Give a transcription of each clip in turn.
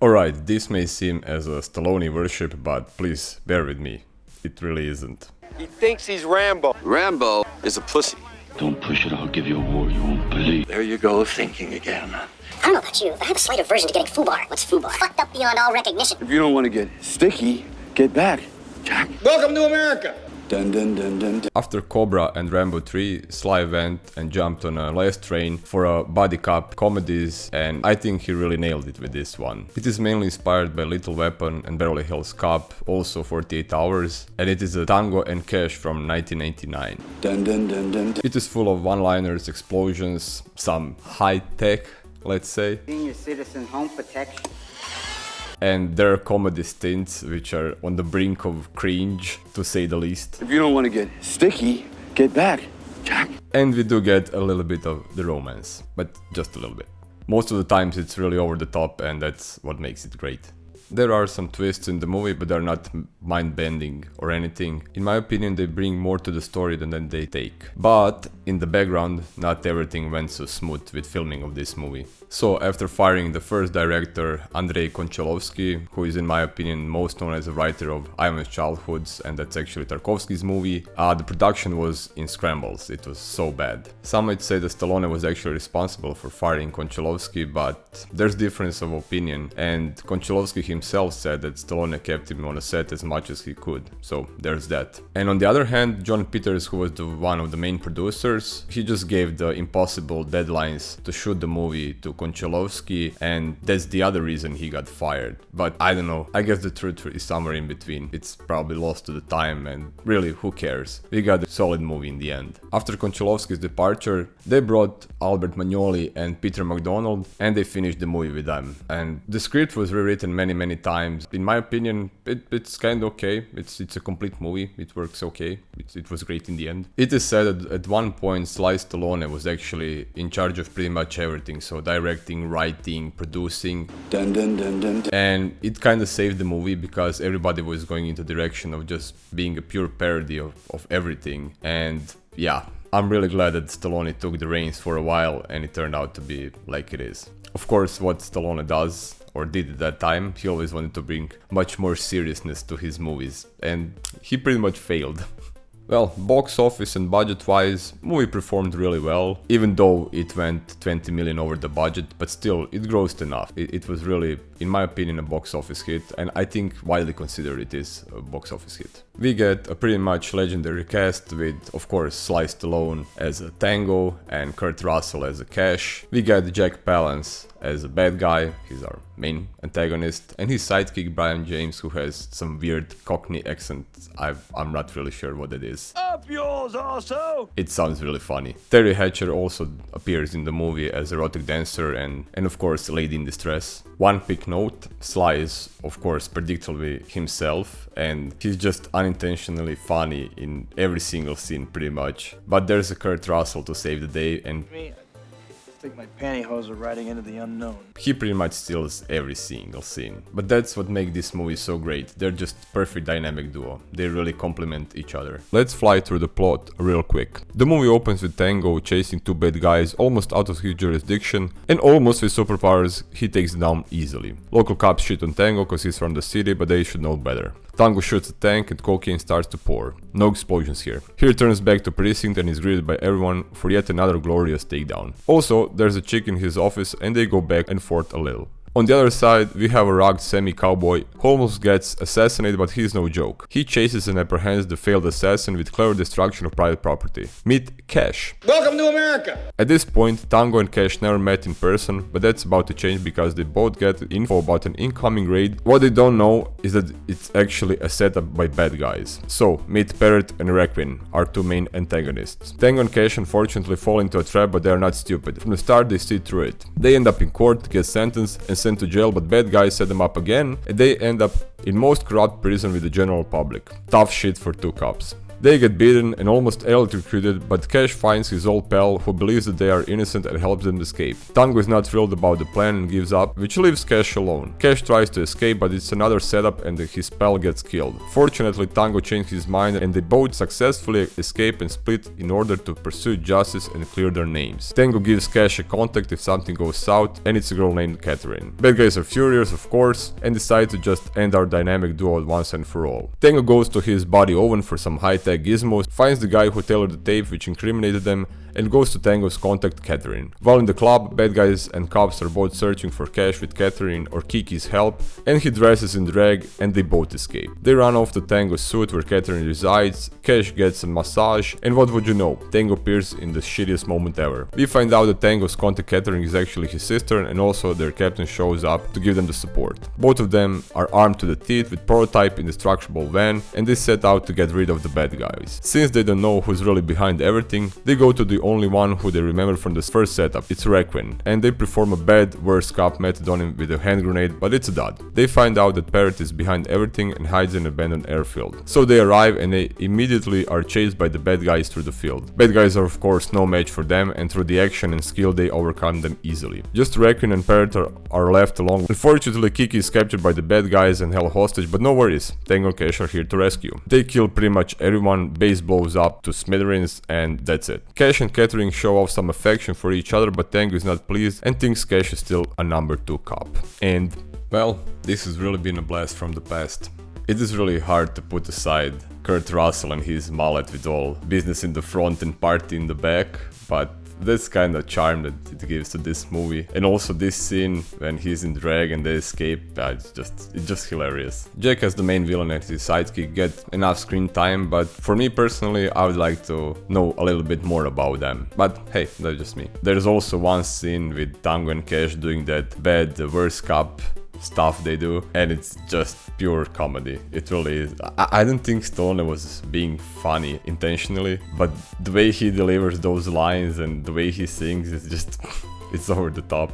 Alright, this may seem as a Stallone worship, but please bear with me. It really isn't. He thinks he's Rambo. Rambo is a pussy. Don't push it, I'll give you a war you won't believe. There you go, thinking again. I don't know about you, but I have a slight aversion to getting foobar. What's foobar? Fucked up beyond all recognition. If you don't want to get sticky, get back, Jack. Welcome to America. Dun dun dun dun dun. After Cobra and Rambo 3, Sly went and jumped on a last train for a body cop comedies, and I think he really nailed it with this one. It is mainly inspired by Little Weapon and Beverly Hills Cop, also 48 Hours, and it is a Tango and Cash from 1989. Dun dun dun dun dun. It is full of one-liners, explosions, some high-tech, let's say, Senior citizen home protection. and there are comedy stints which are on the brink of cringe, to say the least. If you don't want to get sticky, get back, Jack. And we do get a little bit of the romance, but just a little bit. Most of the times it's really over the top, and that's what makes it great. There are some twists in the movie, but they're not mind-bending or anything. In my opinion, they bring more to the story than they take. But in the background, not everything went so smooth with filming of this movie. So after firing the first director, Andrei Konchalovsky, who is in my opinion most known as a writer of Ivan's Childhoods, and that's actually Tarkovsky's movie, the production was in scrambles. It was so bad. Some might say that Stallone was actually responsible for firing Konchalovsky, but there's difference of opinion, and Konchalovsky himself said that Stallone kept him on a set as much as he could, so there's that. And on the other hand, John Peters, who was one of the main producers, he just gave the impossible deadlines to shoot the movie to Konchalovsky, and that's the other reason he got fired. But I don't know, I guess the truth is somewhere in between. It's probably lost to the time, and really, who cares? We got a solid movie in the end. After Konchalovsky's departure, they brought Albert Magnoli and Peter MacDonald, and they finished the movie with them. And the script was rewritten many times. In my opinion, it's kind of okay. It's a complete movie. It works okay. It was great in the end. It is said that at one point Sly Stallone was actually in charge of pretty much everything. So directing, writing, producing. Dun dun dun dun dun. And it kind of saved the movie because everybody was going into the direction of just being a pure parody of everything. And yeah, I'm really glad that Stallone took the reins for a while and it turned out to be like it is. Of course, what Stallone does, or did at that time, he always wanted to bring much more seriousness to his movies, and he pretty much failed. Well, box office and budget-wise, movie performed really well, even though it went 20 million over the budget, but still, it grossed enough. It was really, in my opinion, a box office hit, and I think widely considered it is a box office hit. We get a pretty much legendary cast with, of course, Sly Stallone as a Tango and Kurt Russell as a Cash. We get Jack Palance as a bad guy, he's our main antagonist, and his sidekick Brian James, who has some weird Cockney accent. I'm not really sure what it is. Up yours also. It sounds really funny. Terry Hatcher also appears in the movie as erotic dancer and of course lady in distress. One quick note, Sly is of course predictably himself, and he's just unintentionally funny in every single scene pretty much. But there's a Kurt Russell to save the day, and I think my pantyhose are riding into the unknown. he pretty much steals every single scene. But that's what makes this movie so great. They're just perfect dynamic duo. They really complement each other. Let's fly through the plot real quick. The movie opens with Tango chasing two bad guys almost out of his jurisdiction, and almost with superpowers he takes them down easily. Local cops shit on Tango cause he's from the city, but they should know better. Tango shoots a tank and cocaine starts to pour. No explosions here. He returns back to precinct and is greeted by everyone for yet another glorious takedown. Also, there's a chick in his office and they go back and forth a little. On the other side, we have a rugged semi-cowboy who almost gets assassinated, but he's no joke. He chases and apprehends the failed assassin with clever destruction of private property. Meet Cash. Welcome to America. At this point, Tango and Cash never met in person, but that's about to change because they both get info about an incoming raid. What they don't know is that it's actually a setup by bad guys. So, meet Parrot and Wreaking, our two main antagonists. Tango and Cash unfortunately fall into a trap, but they are not stupid. From the start they see through it. They end up in court, get sentenced, and sent to jail, but bad guys set them up again, and they end up in most corrupt prison with the general public. Tough shit for two cops. They get beaten and almost electrocuted, but Cash finds his old pal who believes that they are innocent and helps them escape. Tango is not thrilled about the plan and gives up, which leaves Cash alone. Cash tries to escape, but it's another setup and his pal gets killed. Fortunately, Tango changed his mind and they both successfully escape and split in order to pursue justice and clear their names. Tango gives Cash a contact if something goes south, and it's a girl named Catherine. Bad guys are furious, of course, and decide to just end our dynamic duo once and for all. Tango goes to his body oven for some high-tech gizmos, finds the guy who tailored the tape which incriminated them, and goes to Tango's contact Catherine. While in the club, bad guys and cops are both searching for Cash with Catherine or Kiki's help, and he dresses in drag and they both escape. They run off to Tango's suite where Catherine resides, Cash gets a massage, and what would you know, Tango appears in the shittiest moment ever. We find out that Tango's contact Catherine is actually his sister, and also their captain shows up to give them the support. Both of them are armed to the teeth with prototype indestructible van, and they set out to get rid of the bad guys. Since they don't know who's really behind everything, they go to the only one who they remember from the first setup, it's wreaking, and they perform a bad worst cop method on him with a hand grenade, but it's a dud. They find out that Parrot is behind everything and hides in an abandoned airfield. So they arrive and they immediately are chased by the bad guys through the field. Bad guys are of course no match for them, and through the action and skill they overcome them easily. Just wreaking and Parrot are left alone. Unfortunately, Kiki is captured by the bad guys and held hostage, but no worries, Tango and Cash are here to rescue. They kill pretty much everyone, base blows up to smithereens, and that's it. Cash and Catherine show off some affection for each other, but Tango is not pleased and thinks Cash is still a number 2 cop. And, well, this has really been a blast from the past. It is really hard to put aside Kurt Russell and his mullet with all business in the front and party in the back, but that's kind of charm that it gives to this movie. And also this scene when he's in drag and they escape, it's just hilarious. Jack as the main villain and his sidekick get enough screen time, but for me personally I would like to know a little bit more about them. But hey, that's just me. There's also one scene with Tango and Cash doing that bad worst cop stuff they do, and it's just pure comedy. It really is. I don't think Stallone was being funny intentionally, but the way he delivers those lines and the way he sings is just it's over the top.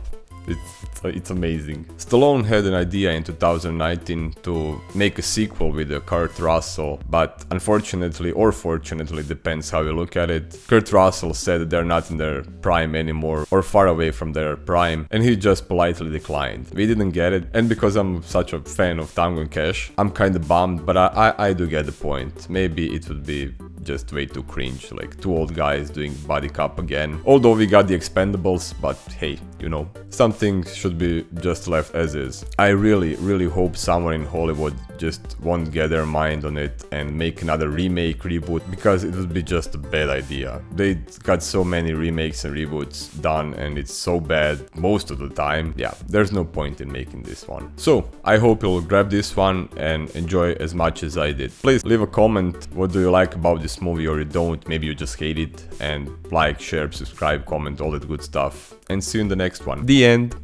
It's amazing. Stallone had an idea in 2019 to make a sequel with Kurt Russell, but unfortunately or fortunately, depends how you look at it, Kurt Russell said that they're not in their prime anymore or far away from their prime, and he just politely declined. We didn't get it, and because I'm such a fan of Tango and Cash, I'm kinda bummed, but I do get the point. Maybe it would be just way too cringe, like 2 old guys doing body cop again. Although we got the Expendables, but hey, you know, some things should be just left as is. I really hope someone in Hollywood just won't get their mind on it and make another remake, reboot, because it would be just a bad idea. They got so many remakes and reboots done and it's so bad most of the time. Yeah, there's no point in making this one. So I hope you'll grab this one and enjoy as much as I did. Please leave a comment, what do you like about this movie or you don't, maybe you just hate it, and like, share, subscribe, comment, all that good stuff, and see you in the next one. The end.